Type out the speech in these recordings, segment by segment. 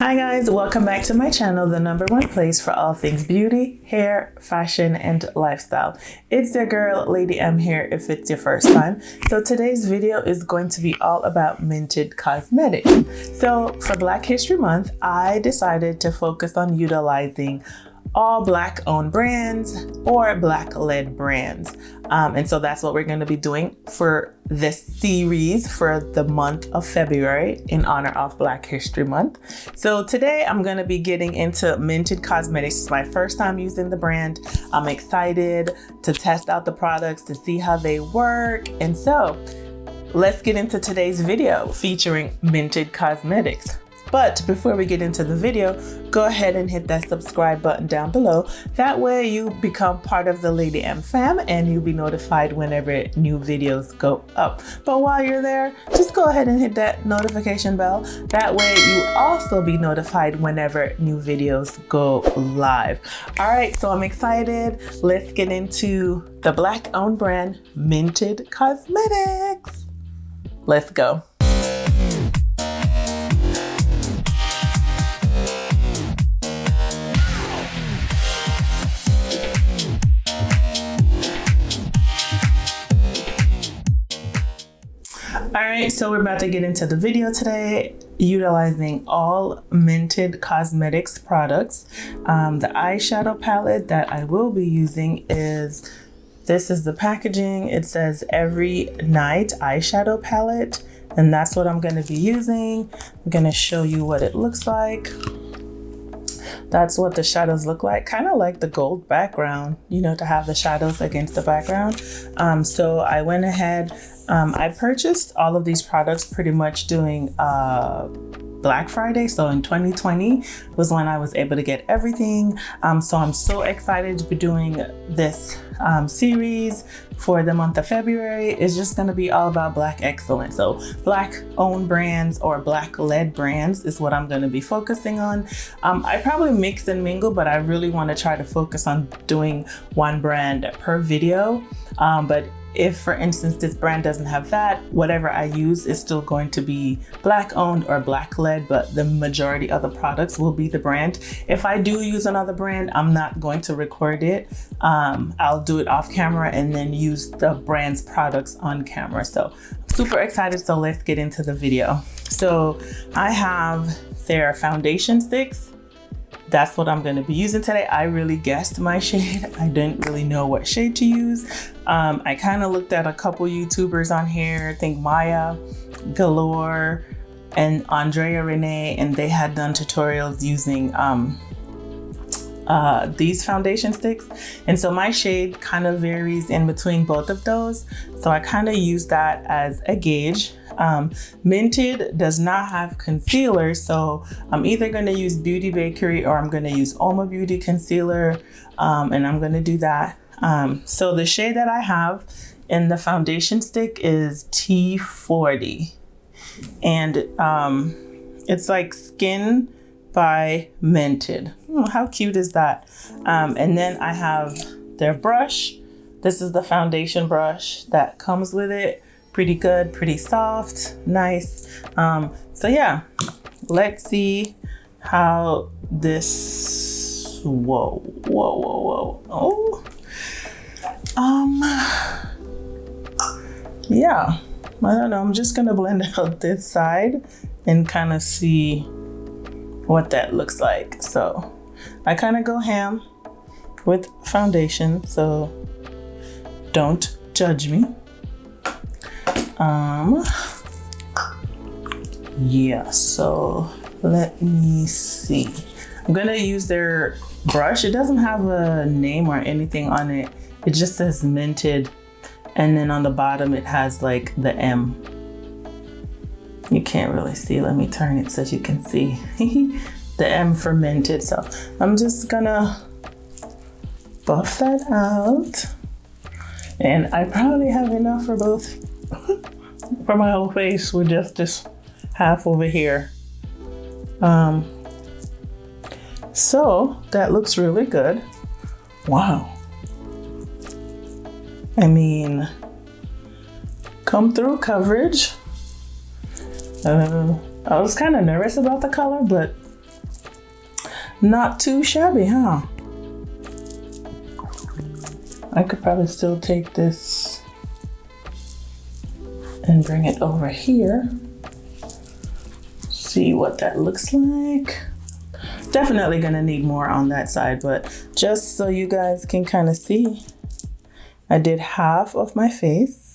Hi guys, welcome back to my channel, the #1 place for all things beauty, hair, fashion, and lifestyle. It's your girl, Lady M here if it's your first time. So today's video is going to be all about Mented Cosmetics. So for Black History Month, I decided to focus on utilizing all Black owned brands or Black led brands. And so that's what we're going to be doing for this series for the month of February in honor of Black History Month. So today I'm going to be getting into Mented Cosmetics. It's my first time using the brand. I'm excited to test out the products to see how they work. And so let's get into today's video featuring Mented Cosmetics. But before we get into the video, go ahead and hit that subscribe button down below. That way you become part of the Lady M fam and you'll be notified whenever new videos go up. But while you're there, just go ahead and hit that notification bell. That way you also be notified whenever new videos go live. All right, so I'm excited. Let's get into the Black owned brand, Mented Cosmetics. Let's go. Alright, so we're about to get into the video today, utilizing all Mented Cosmetics products. The eyeshadow palette that I will be using is, this is the packaging. It says Every Night Eyeshadow Palette, and that's what I'm going to be using. I'm going to show you what it looks like. That's what the shadows look like, kind of like the gold background, you know, to have the shadows against the background. So I went ahead, I purchased all of these products pretty much doing Black Friday. So in 2020 was when I was able to get everything. So I'm so excited to be doing this series for the month of February. It's just going to be all about Black excellence. So Black owned brands or Black led brands is what I'm going to be focusing on. I probably mix and mingle, but I really want to try to focus on doing one brand per video. But if, for instance, this brand doesn't have that, whatever I use is still going to be Black owned or Black led, but the majority of the products will be the brand. If I do use another brand, I'm not going to record it. I'll do it off camera and then use the brand's products on camera. So super excited. So let's get into the video. So I have their foundation sticks. That's what I'm going to be using today. I really guessed my shade. I didn't really know what shade to use. I kind of looked at a couple YouTubers on here, I think Maya Galore and Andrea Renee, and they had done tutorials using these foundation sticks. And so my shade kind of varies in between both of those. So I kind of use that as a gauge. Mented does not have concealer, so I'm either going to use Beauty Bakery or I'm going to use Uoma Beauty concealer, and I'm going to do that. So the shade that I have in the foundation stick is T40, and it's like Skin by Mented. Oh, how cute is that? And then I have their brush. This is the foundation brush that comes with it. Pretty good, pretty soft, nice. So yeah, let's see how this, whoa. Oh, yeah, I don't know. I'm just gonna blend out this side and kind of see what that looks like. So I kind of go ham with foundation, so don't judge me. Yeah, so let me see. I'm gonna use their brush. It doesn't have a name or anything on it. It just says Mented, and then on the bottom it has like the M. You can't really see. Let me turn it so you can see the M for Mented. So I'm just gonna buff that out, and I probably have enough for both. For my whole face with just this half over here. So that looks really good. Wow. I mean, come through coverage. I was kind of nervous about the color, but Not too shabby, huh? I could probably still take this and bring it over here. See what that looks like. Definitely gonna need more on that side, but just so you guys can kind of see, I did half of my face.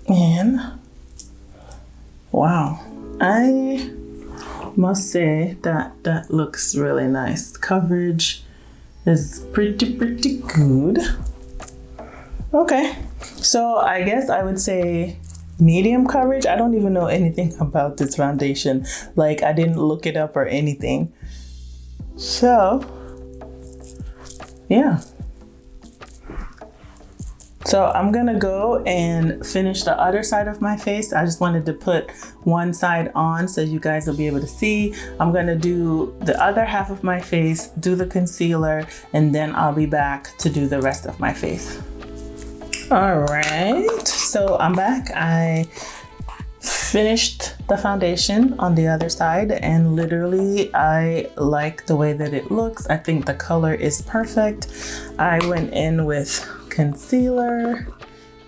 And wow, I must say that that looks really nice. Coverage is pretty good. Okay, so I guess I would say medium coverage. I don't even know anything about this foundation. Like, I didn't look it up or anything. So yeah. So I'm gonna go and finish the other side of my face. I just wanted to put one side on so you guys will be able to see. I'm gonna do the other half of my face, do the concealer, and then I'll be back to do the rest of my face. All right, so I'm back. I finished the foundation on the other side, and literally I like the way that it looks. I think the color is perfect. I went in with concealer,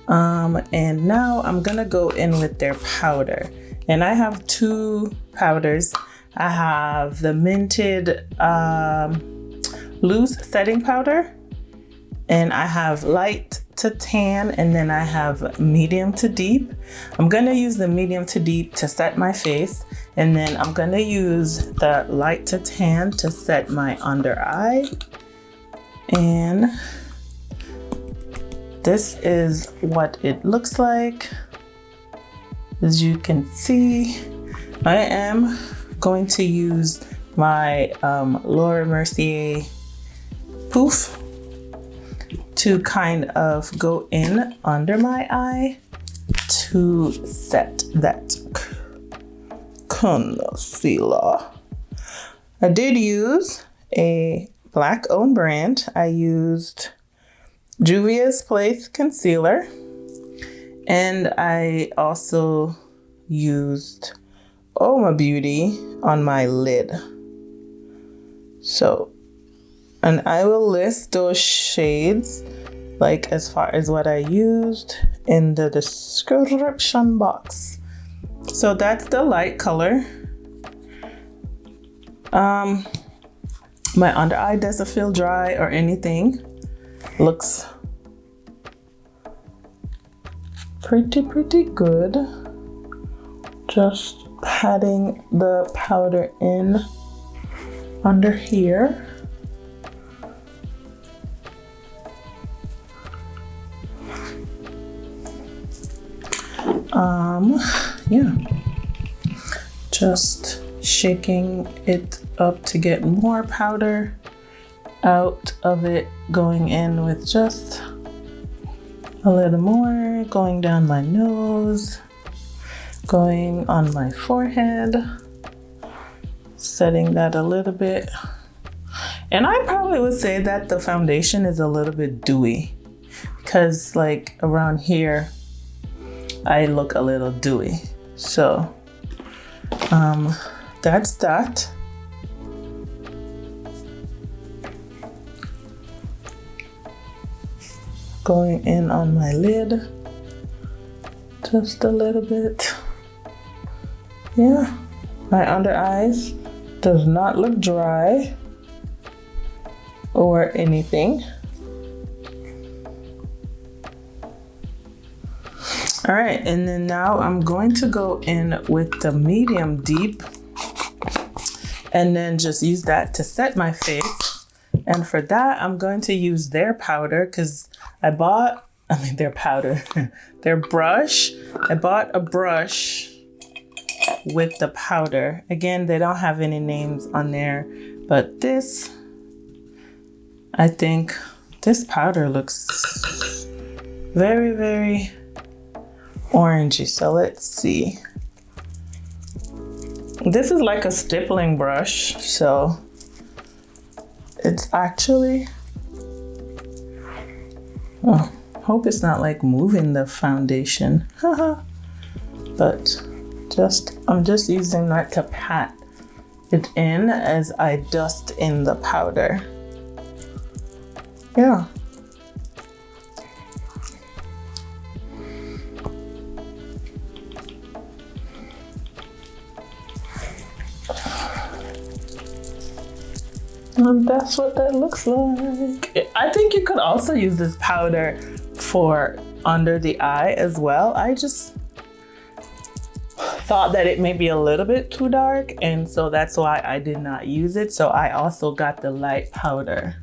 and now I'm gonna go in with their powder. And I have two powders. I have the Mented loose setting powder, and I have light to tan, and then I have medium to deep. I'm gonna use the medium to deep to set my face, and then I'm gonna use the light to tan to set my under eye. And this is what it looks like. As you can see, I am going to use my Laura Mercier poof to kind of go in under my eye to set that concealer. I did use a black owned brand. I used Juvia's Place concealer, and I also used Uoma Beauty on my lid. So, and I will list those shades, like as far as what I used, in the description box. So that's the light color. My under eye doesn't feel dry or anything. Looks pretty good. Just patting the powder in under here. Yeah, just shaking it up to get more powder out of it, going in with just a little more, going down my nose, going on my forehead, setting that a little bit. And I probably would say that the foundation is a little bit dewy, because like around here I look a little dewy. So that's that. Going in on my lid just a little bit. Yeah, my under eyes does not look dry or anything. All right, and then now I'm going to go in with the medium deep and then just use that to set my face. And for that, I'm going to use their powder, because their powder, their brush. I bought a brush with the powder. Again, they don't have any names on there, but this, I think this powder looks very orangey. So let's see. This is like a stippling brush, so it's actually, oh, Hope it's not like moving the foundation. But I'm just using that to pat it in as I dust in the powder. Yeah. And that's what that looks like. I think you could also use this powder for under the eye as well. I just thought that it may be a little bit too dark, and so that's why I did not use it. So I also got the light powder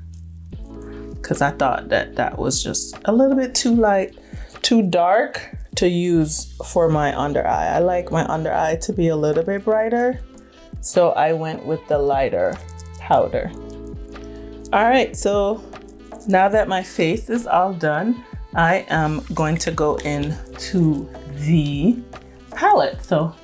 because I thought that that was just a little bit too light, too dark to use for my under eye. I like my under eye to be a little bit brighter, so I went with the lighter powder. All right, so now that my face is all done, I am going to go into the palette. So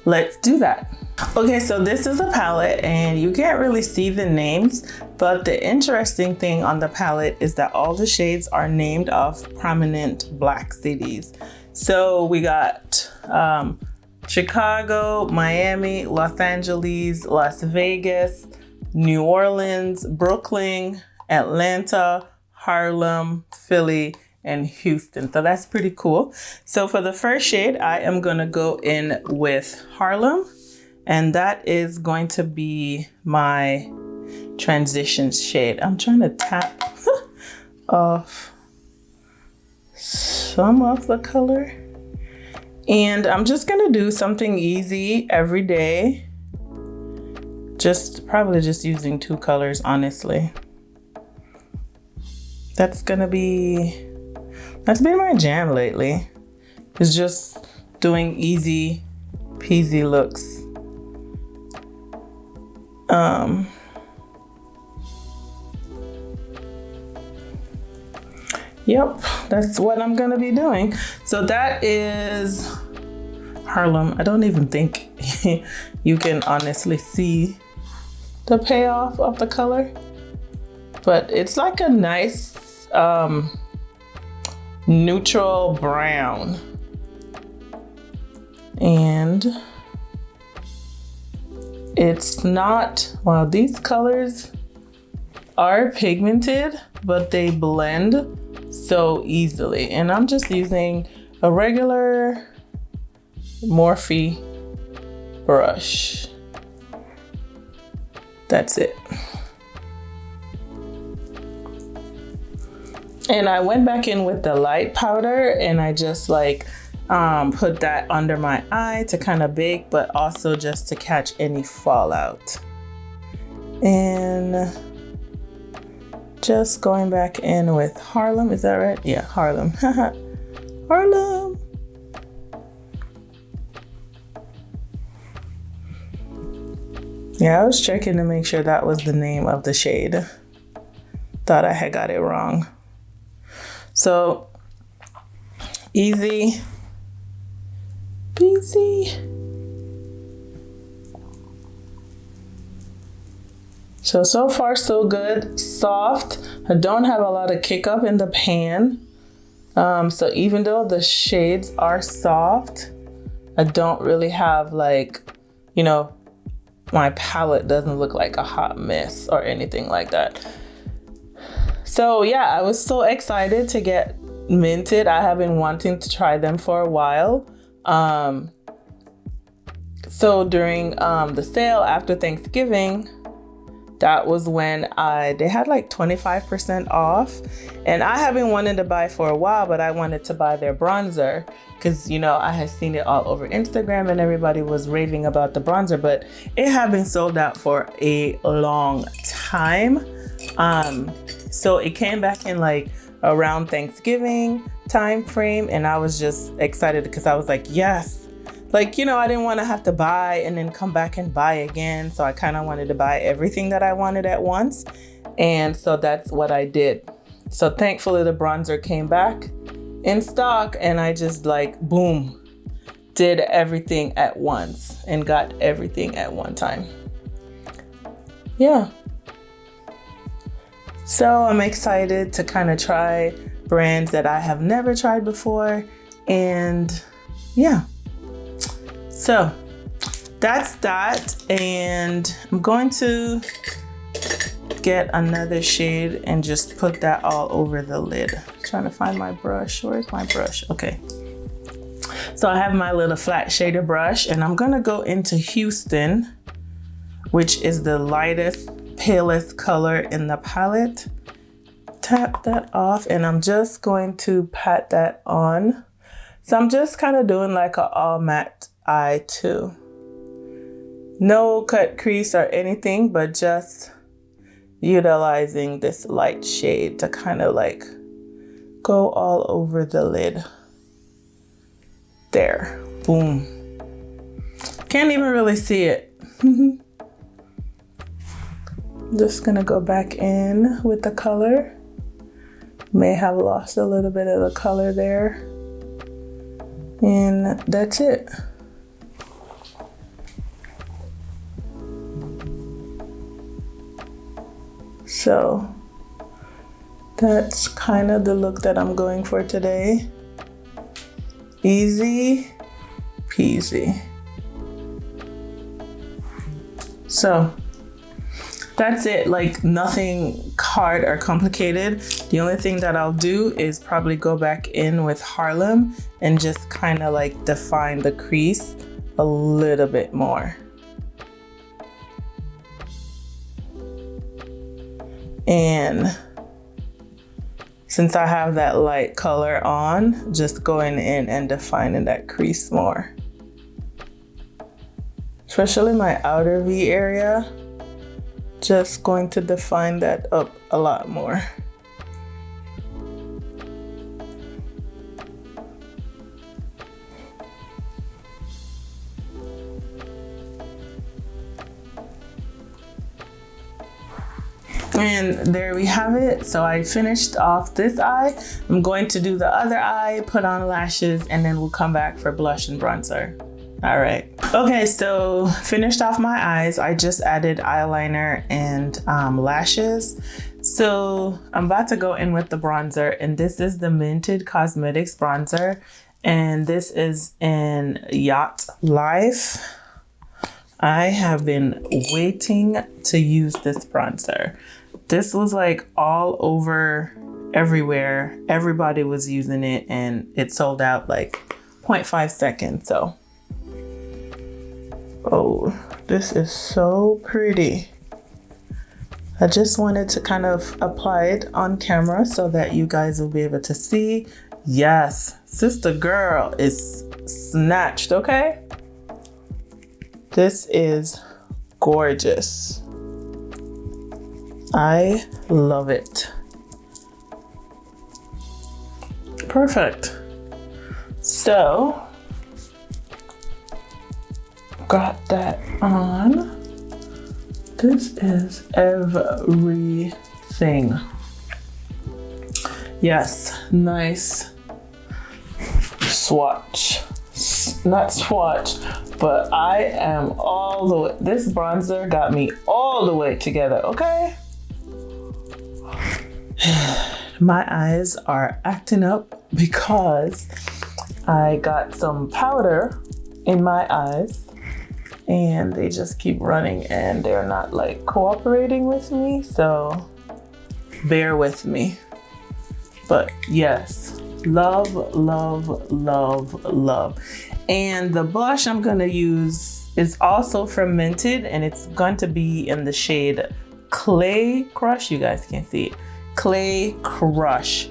let's do that. Okay, so this is a palette and you can't really see the names, but the interesting thing on the palette is that all the shades are named off prominent Black cities. So we got Chicago, Miami, Los Angeles, Las Vegas, New Orleans, Brooklyn, Atlanta, Harlem, Philly, and Houston. So that's pretty cool. So for the first shade, I am gonna go in with Harlem, and that is going to be my transition shade. I'm trying to tap off some of the color, and I'm just gonna do something easy every day. Probably just using 2 colors, honestly. That's been my jam lately. It's just doing easy peasy looks. Yep, that's what I'm gonna be doing. So that is Harlem. I don't even think you can honestly see the payoff of the color, but it's like a nice neutral brown, and it's not, well, these colors are pigmented, but they blend so easily, and I'm just using a regular Morphe brush. That's it. And I went back in with the light powder and I just like put that under my eye to kind of bake, but also just to catch any fallout. And just going back in with Harlem, is that right? Yeah, Harlem. Harlem. Yeah, I was checking to make sure that was the name of the shade. Thought I had got it wrong. So, easy peasy. So far so good. Soft. I don't have a lot of kick up in the pan. So even though the shades are soft, I don't really have like, you know, my palette doesn't look like a hot mess or anything like that. So yeah, I was so excited to get Mented. I have been wanting to try them for a while. So during the sale after Thanksgiving, that was when they had like 25% off, and I have been wanting to buy for a while, but I wanted to buy their bronzer because, you know, I had seen it all over Instagram and everybody was raving about the bronzer, but it had been sold out for a long time. So it came back in like around Thanksgiving time frame, and I was just excited because I was like, yes. Like, you know, I didn't want to have to buy and then come back and buy again. So I kind of wanted to buy everything that I wanted at once. And so that's what I did. So thankfully the bronzer came back in stock, and I just like, boom, did everything at once and got everything at one time. Yeah. So I'm excited to kind of try brands that I have never tried before. And yeah, so that's that. And I'm going to get another shade and just put that all over the lid. Trying to find my brush. Where's my brush? Okay. So I have my little flat shader brush, and I'm gonna go into Houston, which is the lightest, palest color in the palette. Tap that off, and I'm just going to pat that on. So I'm just kind of doing like an all matte eye too. No cut crease or anything, but just utilizing this light shade to kind of like go all over the lid. There, boom. Can't even really see it. Just gonna go back in with the color. May have lost a little bit of the color there. And that's it. So that's kind of the look that I'm going for today. Easy peasy. So that's it, like nothing hard or complicated. The only thing that I'll do is probably go back in with Harlem and just kind of like define the crease a little bit more. And since I have that light color on, just going in and defining that crease more. Especially my outer V area, just going to define that up a lot more. And there we have it. So I finished off this eye. I'm going to do the other eye, put on lashes, and then we'll come back for blush and bronzer. All right. Okay, so finished off my eyes. I just added eyeliner and lashes. So I'm about to go in with the bronzer, and this is the Mented Cosmetics bronzer. And this is in Yacht Life. I have been waiting to use this bronzer. This was like all over everywhere. Everybody was using it, and it sold out like 0.5 seconds. So, oh, this is so pretty. I just wanted to kind of apply it on camera so that you guys will be able to see. Yes, sister girl is snatched, okay? This is gorgeous. I love it. Perfect. So, got that on. This is everything. Yes, nice swatch. Not swatch, but I am all the way. This bronzer got me all the way together, okay? My eyes are acting up because I got some powder in my eyes and they just keep running and they're not like cooperating with me, so bear with me. But yes, love, love, love, love. And the blush I'm gonna use is also from Mented, and it's going to be in the shade Clay Crush. You guys can't see it. Clay Crush.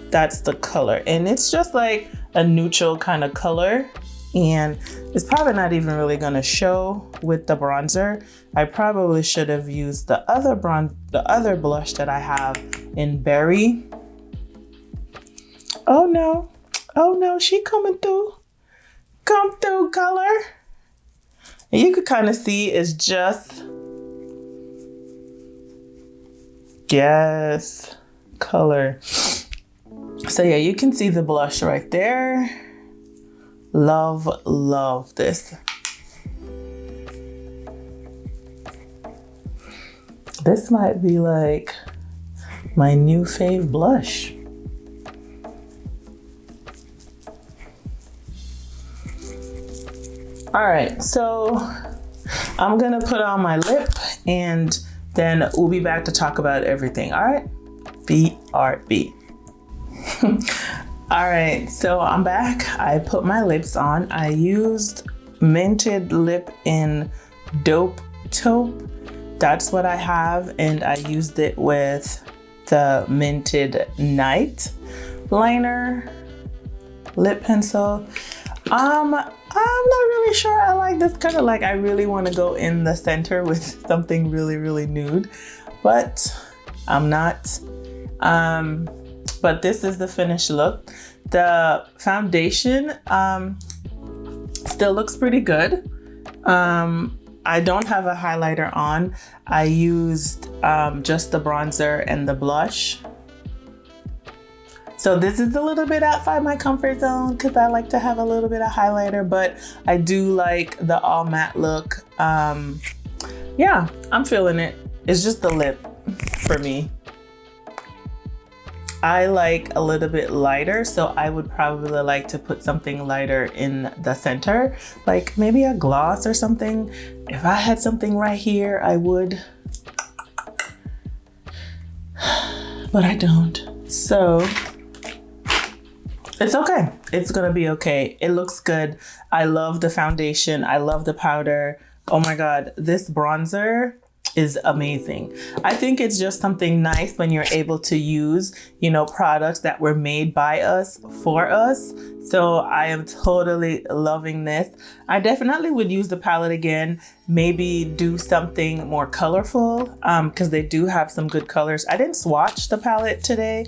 That's the color. And it's just like a neutral kind of color. And it's probably not even really gonna show with the bronzer. I probably should have used the other blush that I have in Berry. Oh no, she coming through. Come through, color. And you could kind of see it's just, yes, color. So yeah, you can see the blush right there. Love, love this. This might be like my new fave blush. All right, so I'm gonna put on my lip and then we'll be back to talk about everything. All right, BRB. All right, so I'm back. I put my lips on. I used Mented Lip in Dope Taupe. That's what I have, and I used it with the Mented Night Liner lip pencil. I'm not really sure I like this color. Like, I really want to go in the center with something really, really nude, but I'm not. But this is the finished look. The foundation still looks pretty good. I don't have a highlighter on. I used just the bronzer and the blush. So this is a little bit outside my comfort zone because I like to have a little bit of highlighter, but I do like the all matte look. Yeah, I'm feeling it. It's just the lip for me. I like a little bit lighter, so I would probably like to put something lighter in the center, like maybe a gloss or something. If I had something right here, I would, but I don't. So it's okay. It's gonna be okay. It looks good. I love the foundation. I love the powder. Oh my God, this bronzer is amazing. I think it's just something nice when you're able to use, you know, products that were made by us for us. So I am totally loving this. I definitely would use the palette again, maybe do something more colorful because they do have some good colors. I didn't swatch the palette today.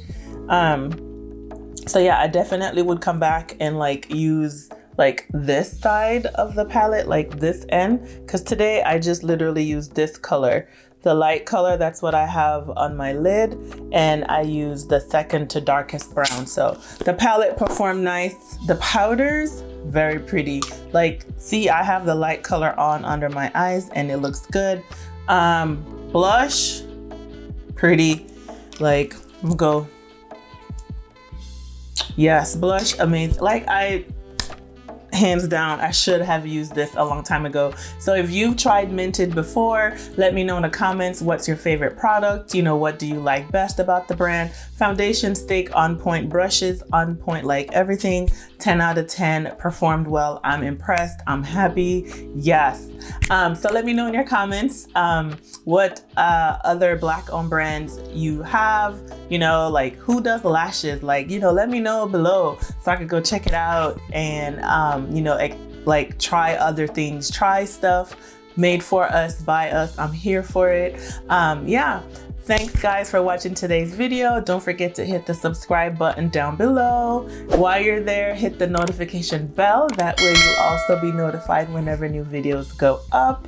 So yeah, I definitely would come back and like use like this side of the palette, like this end, because today I just literally used this color, the light color. That's what I have on my lid, and I used the second to darkest brown. So the palette performed nice. The powders, very pretty. Like, see, I have the light color on under my eyes and it looks good. Blush, pretty. Like, I'm gonna go, yes, blush, amazing. Like, hands down, I should have used this a long time ago. So if you've tried Mented before, let me know in the comments, what's your favorite product? You know, what do you like best about the brand? Foundation, stick on point, brushes on point, like everything. 10 out of 10, performed well. I'm impressed. I'm happy. Yes. So let me know in your comments what other Black owned brands you have, you know, like who does lashes, like, you know, let me know below so I could go check it out and you know, like try other things, try stuff made for us, by us. I'm here for it. Yeah. Thanks guys for watching today's video. Don't forget to hit the subscribe button down below. While you're there, hit the notification bell. That way you'll also be notified whenever new videos go up.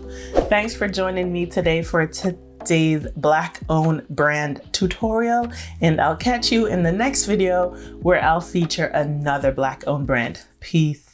Thanks for joining me today for today's Black owned brand tutorial. And I'll catch you in the next video where I'll feature another Black owned brand. Peace.